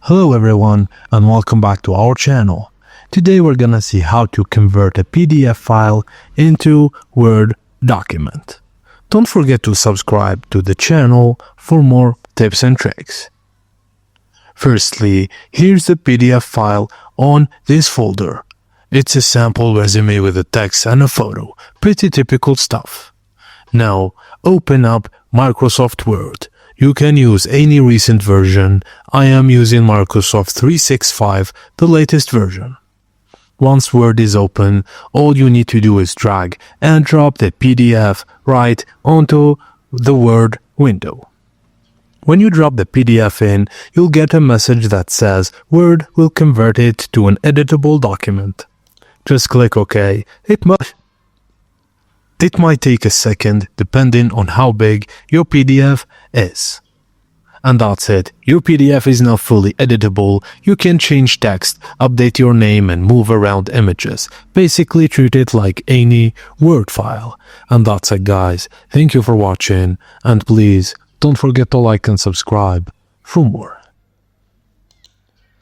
Hello everyone and welcome back to our channel. Today we're gonna see how to convert a PDF file into Word document. Don't forget to subscribe to the channel for more tips and tricks. Firstly, here's the PDF file on this folder. It's a sample resume with a text and a photo. Pretty typical stuff. Now, open up Microsoft Word. You can use any recent version. I am using Microsoft 365, the latest version. Once Word is open, all you need to do is drag and drop the PDF right onto the Word window. When you drop the PDF in, you'll get a message that says Word will convert it to an editable document. Just click OK. It might take a second depending on how big your PDF is. And that's it. Your PDF is now fully editable. You can change text, update your name and move around images. Basically treat it like any Word file. And that's it guys. Thank you for watching and please don't forget to like and subscribe for more.